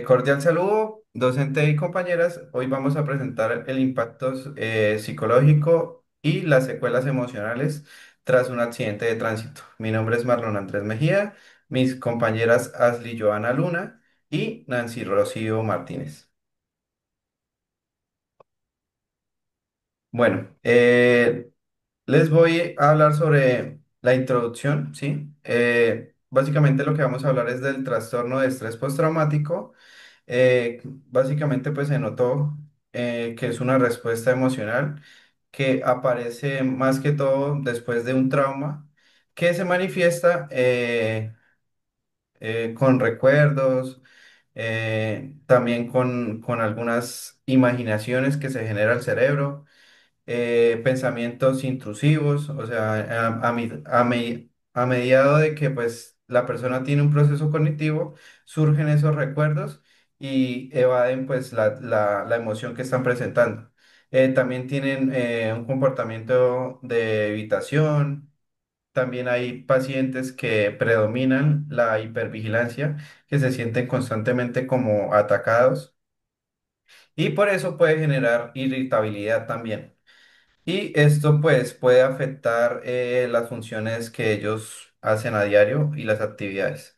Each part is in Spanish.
Cordial saludo, docente y compañeras. Hoy vamos a presentar el impacto psicológico y las secuelas emocionales tras un accidente de tránsito. Mi nombre es Marlon Andrés Mejía, mis compañeras Ashley Joana Luna y Nancy Rocío Martínez. Bueno, les voy a hablar sobre la introducción, ¿sí? Básicamente lo que vamos a hablar es del trastorno de estrés postraumático. Básicamente pues se notó que es una respuesta emocional que aparece más que todo después de un trauma que se manifiesta con recuerdos, también con algunas imaginaciones que se genera el cerebro, pensamientos intrusivos, o sea, a mediado de que pues la persona tiene un proceso cognitivo, surgen esos recuerdos y evaden pues la emoción que están presentando. También tienen un comportamiento de evitación. También hay pacientes que predominan la hipervigilancia, que se sienten constantemente como atacados y por eso puede generar irritabilidad también. Y esto pues puede afectar las funciones que ellos hacen a diario y las actividades.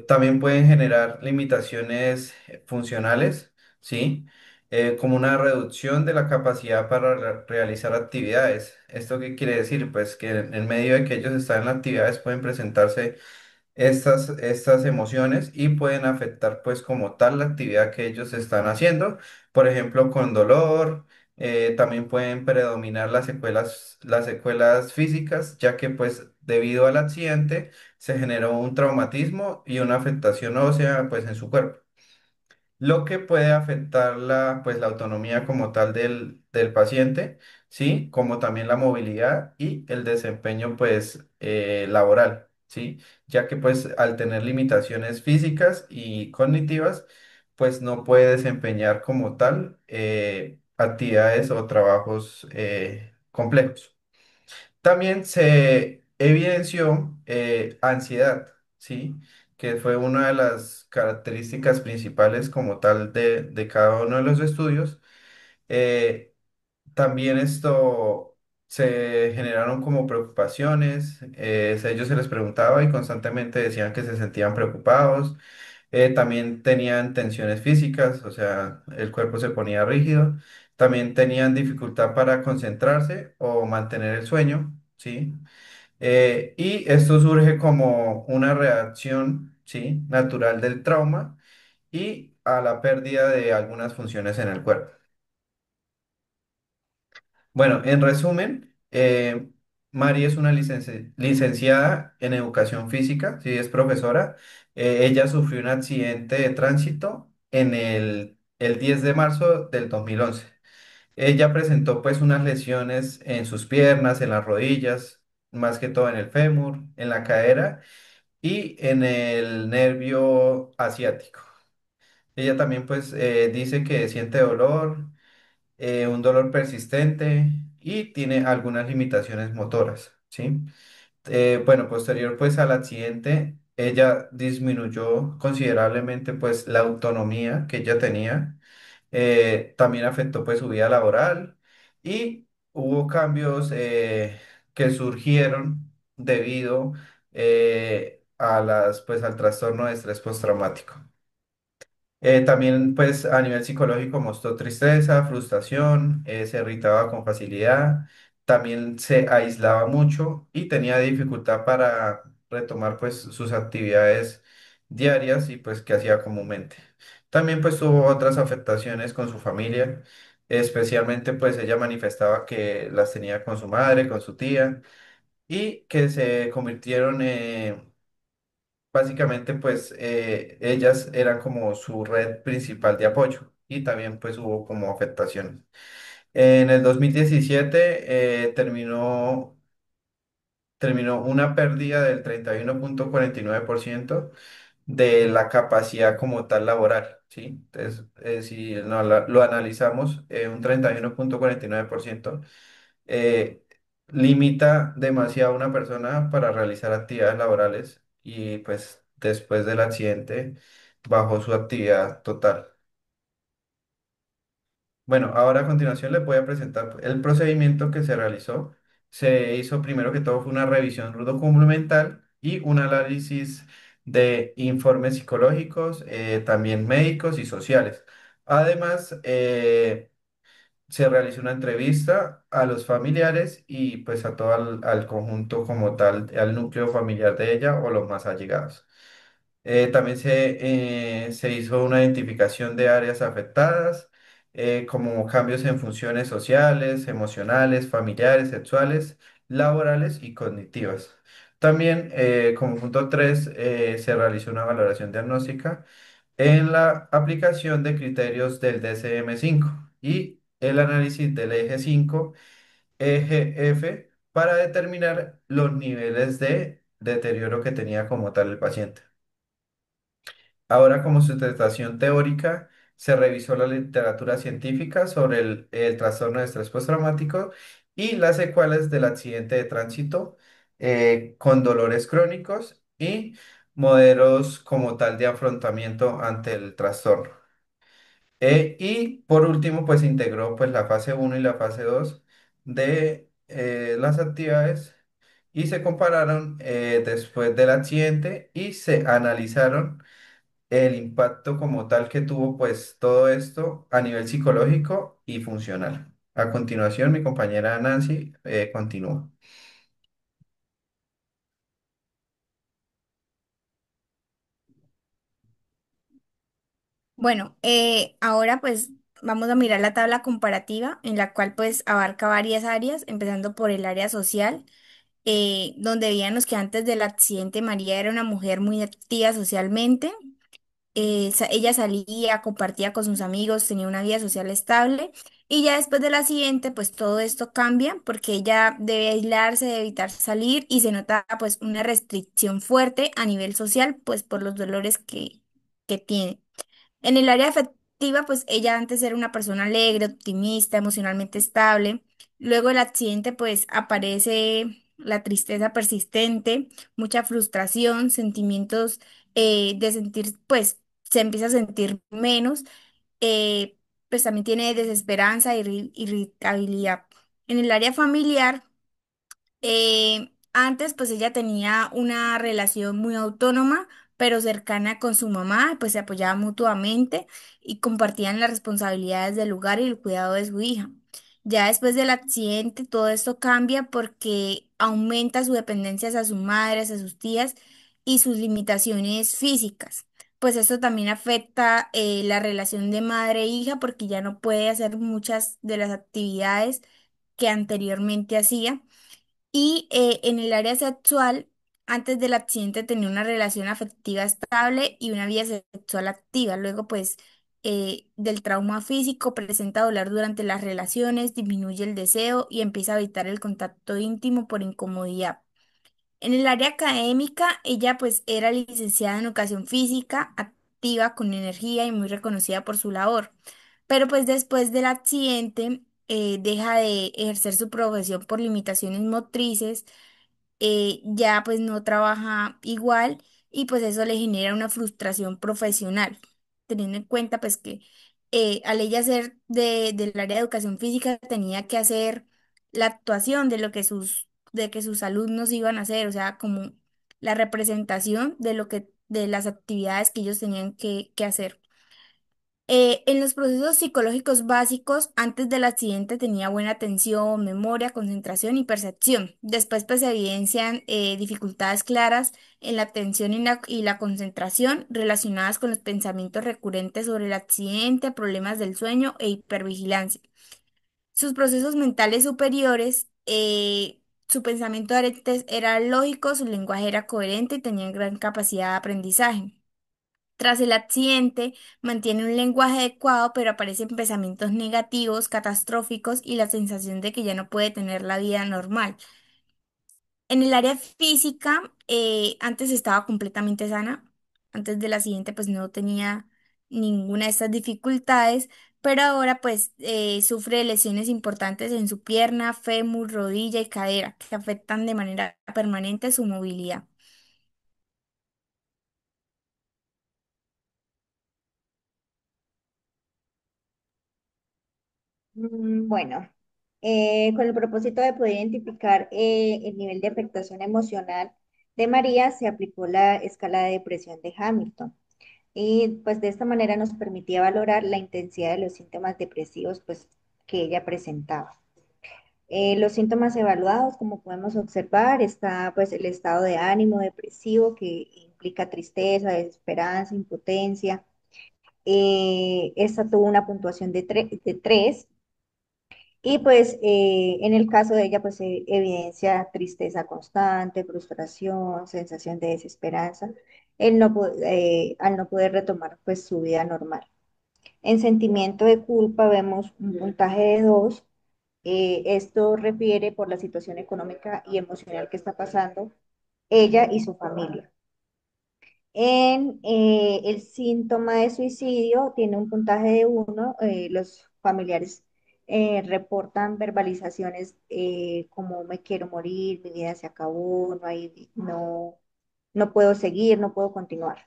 También pueden generar limitaciones funcionales, ¿sí? Como una reducción de la capacidad para realizar actividades. ¿Esto qué quiere decir? Pues que en medio de que ellos están en actividades pueden presentarse estas emociones y pueden afectar pues como tal la actividad que ellos están haciendo, por ejemplo con dolor, también pueden predominar las secuelas físicas, ya que pues debido al accidente se generó un traumatismo y una afectación ósea pues en su cuerpo, lo que puede afectar pues, la autonomía como tal del paciente, ¿sí? Como también la movilidad y el desempeño, pues, laboral, ¿sí? Ya que, pues, al tener limitaciones físicas y cognitivas, pues, no puede desempeñar como tal actividades o trabajos complejos. También se evidenció ansiedad, ¿sí? Que fue una de las características principales como tal de cada uno de los estudios. Eh, También esto se generaron como preocupaciones, ellos se les preguntaba y constantemente decían que se sentían preocupados. También tenían tensiones físicas, o sea, el cuerpo se ponía rígido. También tenían dificultad para concentrarse o mantener el sueño, ¿sí? Y esto surge como una reacción, ¿sí? Natural del trauma y a la pérdida de algunas funciones en el cuerpo. Bueno, en resumen, Mari es una licenciada en educación física, sí, es profesora. Ella sufrió un accidente de tránsito en el 10 de marzo del 2011. Ella presentó pues unas lesiones en sus piernas, en las rodillas, más que todo en el fémur, en la cadera y en el nervio asiático. Ella también pues dice que siente dolor, un dolor persistente y tiene algunas limitaciones motoras, ¿sí? Bueno, posterior pues al accidente, ella disminuyó considerablemente pues la autonomía que ella tenía. También afectó pues su vida laboral y hubo cambios que surgieron debido pues al trastorno de estrés postraumático. También pues a nivel psicológico mostró tristeza, frustración, se irritaba con facilidad, también se aislaba mucho y tenía dificultad para retomar pues sus actividades diarias y pues que hacía comúnmente. También pues tuvo otras afectaciones con su familia, especialmente pues ella manifestaba que las tenía con su madre, con su tía y que se convirtieron básicamente, pues ellas eran como su red principal de apoyo y también pues hubo como afectaciones. En el 2017 terminó una pérdida del 31,49% de la capacidad como tal laboral, ¿sí? Entonces, si lo analizamos, un 31,49% eh, limita demasiado a una persona para realizar actividades laborales y pues después del accidente bajo su actividad total. Bueno, ahora a continuación les voy a presentar el procedimiento que se realizó. Se hizo primero que todo fue una revisión documental y un análisis de informes psicológicos, también médicos y sociales. Además, se realizó una entrevista a los familiares y pues a todo al conjunto como tal, al núcleo familiar de ella o los más allegados. También se hizo una identificación de áreas afectadas, como cambios en funciones sociales, emocionales, familiares, sexuales, laborales y cognitivas. También, como punto 3, se realizó una valoración diagnóstica en la aplicación de criterios del DSM-5 y el análisis del eje 5, eje F, para determinar los niveles de deterioro que tenía como tal el paciente. Ahora, como sustentación teórica, se revisó la literatura científica sobre el trastorno de estrés postraumático y las secuelas del accidente de tránsito, con dolores crónicos y modelos como tal de afrontamiento ante el trastorno. Y por último, pues se integró pues la fase uno y la fase 2 de las actividades y se compararon después del accidente y se analizaron el impacto como tal que tuvo pues todo esto a nivel psicológico y funcional. A continuación, mi compañera Nancy continúa. Bueno, ahora pues vamos a mirar la tabla comparativa en la cual pues abarca varias áreas, empezando por el área social, donde veíamos que antes del accidente María era una mujer muy activa socialmente. Ella salía, compartía con sus amigos, tenía una vida social estable, y ya después del accidente pues todo esto cambia porque ella debe aislarse, debe evitar salir y se nota pues una restricción fuerte a nivel social pues por los dolores que tiene. En el área afectiva, pues ella antes era una persona alegre, optimista, emocionalmente estable. Luego del accidente, pues aparece la tristeza persistente, mucha frustración, sentimientos de sentir, pues se empieza a sentir menos. eh, pues también tiene desesperanza, irritabilidad. En el área familiar, antes pues ella tenía una relación muy autónoma, pero cercana con su mamá, pues se apoyaban mutuamente y compartían las responsabilidades del hogar y el cuidado de su hija. Ya después del accidente todo esto cambia porque aumenta su dependencia hacia su madre, hacia sus tías y sus limitaciones físicas. Pues esto también afecta la relación de madre e hija porque ya no puede hacer muchas de las actividades que anteriormente hacía. Y en el área sexual, antes del accidente tenía una relación afectiva estable y una vida sexual activa. Luego, pues, del trauma físico presenta dolor durante las relaciones, disminuye el deseo y empieza a evitar el contacto íntimo por incomodidad. En el área académica, ella pues era licenciada en educación física, activa, con energía y muy reconocida por su labor. Pero pues después del accidente, deja de ejercer su profesión por limitaciones motrices. Ya pues no trabaja igual y pues eso le genera una frustración profesional, teniendo en cuenta pues que al ella ser del área de educación física tenía que hacer la actuación de lo que de que sus alumnos iban a hacer, o sea, como la representación de lo de las actividades que ellos tenían que hacer. En los procesos psicológicos básicos, antes del accidente tenía buena atención, memoria, concentración y percepción. Después pues se evidencian dificultades claras en la atención y la concentración relacionadas con los pensamientos recurrentes sobre el accidente, problemas del sueño e hipervigilancia. Sus procesos mentales superiores, su pensamiento era lógico, su lenguaje era coherente y tenía gran capacidad de aprendizaje. Tras el accidente, mantiene un lenguaje adecuado, pero aparecen pensamientos negativos, catastróficos y la sensación de que ya no puede tener la vida normal. En el área física, antes estaba completamente sana. Antes del accidente, pues no tenía ninguna de estas dificultades, pero ahora pues sufre de lesiones importantes en su pierna, fémur, rodilla y cadera, que afectan de manera permanente su movilidad. Bueno, con el propósito de poder identificar el nivel de afectación emocional de María, se aplicó la escala de depresión de Hamilton. Y pues de esta manera nos permitía valorar la intensidad de los síntomas depresivos pues, que ella presentaba. Los síntomas evaluados, como podemos observar, está pues el estado de ánimo depresivo que implica tristeza, desesperanza, impotencia. Esta tuvo una puntuación de 3 y pues en el caso de ella pues se evidencia tristeza constante, frustración, sensación de desesperanza, al no poder retomar pues su vida normal. En sentimiento de culpa vemos un puntaje de 2. Esto refiere por la situación económica y emocional que está pasando ella y su familia. En el síntoma de suicidio tiene un puntaje de 1. Los familiares reportan verbalizaciones como me quiero morir, mi vida se acabó, no puedo seguir, no puedo continuar.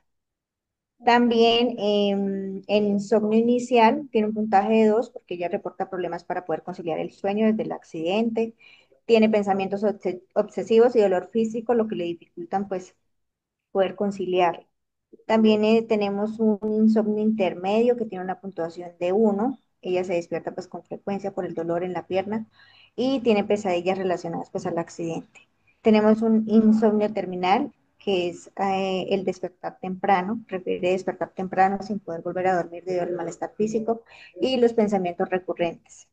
También en insomnio inicial tiene un puntaje de 2 porque ella reporta problemas para poder conciliar el sueño desde el accidente. Tiene pensamientos obsesivos y dolor físico, lo que le dificultan pues poder conciliar. También tenemos un insomnio intermedio que tiene una puntuación de 1. Ella se despierta pues con frecuencia por el dolor en la pierna y tiene pesadillas relacionadas pues al accidente. Tenemos un insomnio terminal que es el despertar temprano, refiere a despertar temprano sin poder volver a dormir debido al malestar físico y los pensamientos recurrentes.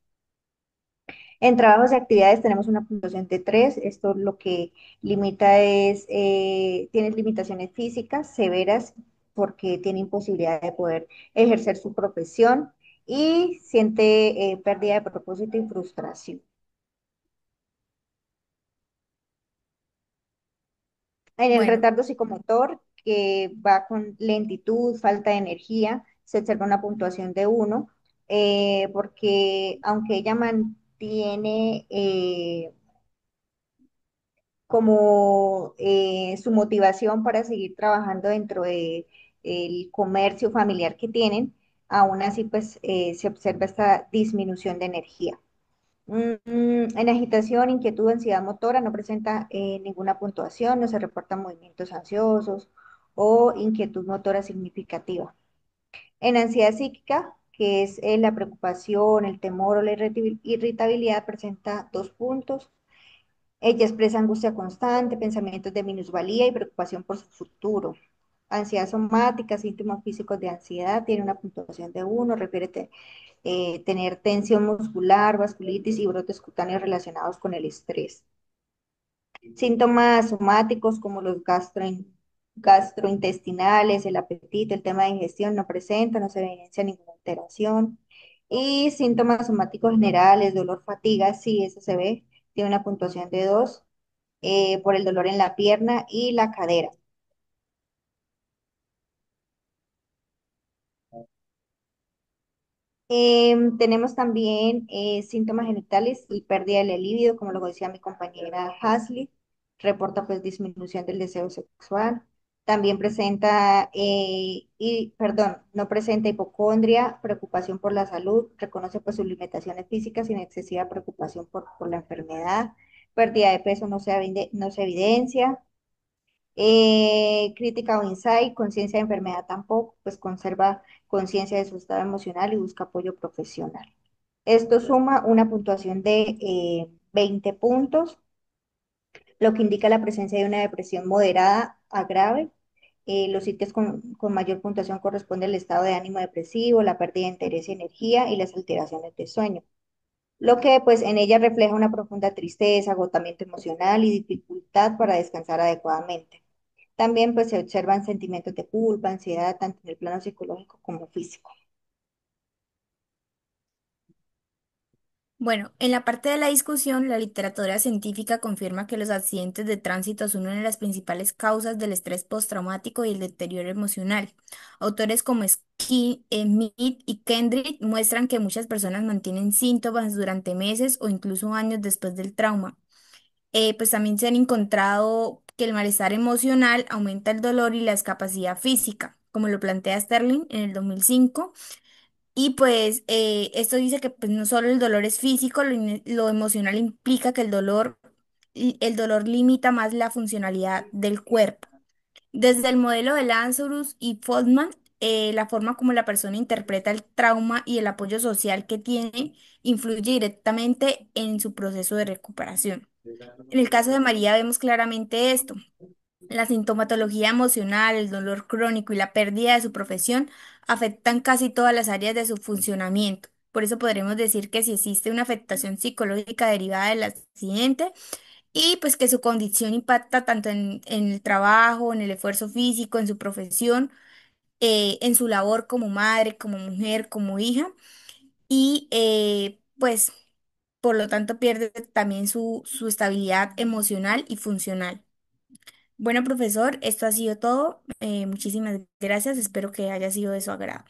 En trabajos y actividades tenemos una puntuación de 3. Esto lo que limita es, tiene limitaciones físicas severas porque tiene imposibilidad de poder ejercer su profesión y siente pérdida de propósito y frustración. En el Bueno. retardo psicomotor, que va con lentitud, falta de energía, se observa una puntuación de 1, porque aunque ella mantiene como su motivación para seguir trabajando dentro de el comercio familiar que tienen, aún así pues se observa esta disminución de energía. En agitación, inquietud, ansiedad motora no presenta ninguna puntuación, no se reportan movimientos ansiosos o inquietud motora significativa. En ansiedad psíquica, que es la preocupación, el temor o la irritabilidad, presenta 2 puntos. Ella expresa angustia constante, pensamientos de minusvalía y preocupación por su futuro. Ansiedad somática, síntomas físicos de ansiedad, tiene una puntuación de 1, refiere tener tensión muscular, vasculitis y brotes cutáneos relacionados con el estrés. Síntomas somáticos como los gastrointestinales, el apetito, el tema de digestión no presenta, no se evidencia ninguna alteración. Y síntomas somáticos generales, dolor, fatiga, sí, eso se ve, tiene una puntuación de 2 por el dolor en la pierna y la cadera. Tenemos también síntomas genitales y pérdida del libido, como lo decía mi compañera Hasley, reporta pues disminución del deseo sexual. También presenta, perdón, no presenta hipocondria, preocupación por la salud, reconoce pues sus limitaciones físicas sin excesiva preocupación por la enfermedad. Pérdida de peso no se evidencia. Crítica o insight, conciencia de enfermedad tampoco, pues conserva conciencia de su estado emocional y busca apoyo profesional. Esto suma una puntuación de 20 puntos, lo que indica la presencia de una depresión moderada a grave. Los sitios con mayor puntuación corresponden al estado de ánimo depresivo, la pérdida de interés y energía y las alteraciones de sueño, lo que pues en ella refleja una profunda tristeza, agotamiento emocional y dificultad para descansar adecuadamente. También pues se observan sentimientos de culpa, ansiedad, tanto en el plano psicológico como físico. Bueno, en la parte de la discusión, la literatura científica confirma que los accidentes de tránsito son una de las principales causas del estrés postraumático y el deterioro emocional. Autores como Smith y Kendrick muestran que muchas personas mantienen síntomas durante meses o incluso años después del trauma. Pues también se han encontrado que el malestar emocional aumenta el dolor y la discapacidad física, como lo plantea Sterling en el 2005. Y pues esto dice que pues, no solo el dolor es físico, lo emocional implica que el dolor limita más la funcionalidad del cuerpo. Desde el modelo de Lazarus y Feldman, la forma como la persona interpreta el trauma y el apoyo social que tiene influye directamente en su proceso de recuperación. En el caso de María vemos claramente esto. La sintomatología emocional, el dolor crónico y la pérdida de su profesión afectan casi todas las áreas de su funcionamiento. Por eso podremos decir que si existe una afectación psicológica derivada del accidente y pues que su condición impacta tanto en el trabajo, en el esfuerzo físico, en su profesión, en su labor como madre, como mujer, como hija y pues por lo tanto pierde también su estabilidad emocional y funcional. Bueno, profesor, esto ha sido todo. Muchísimas gracias. Espero que haya sido de su agrado.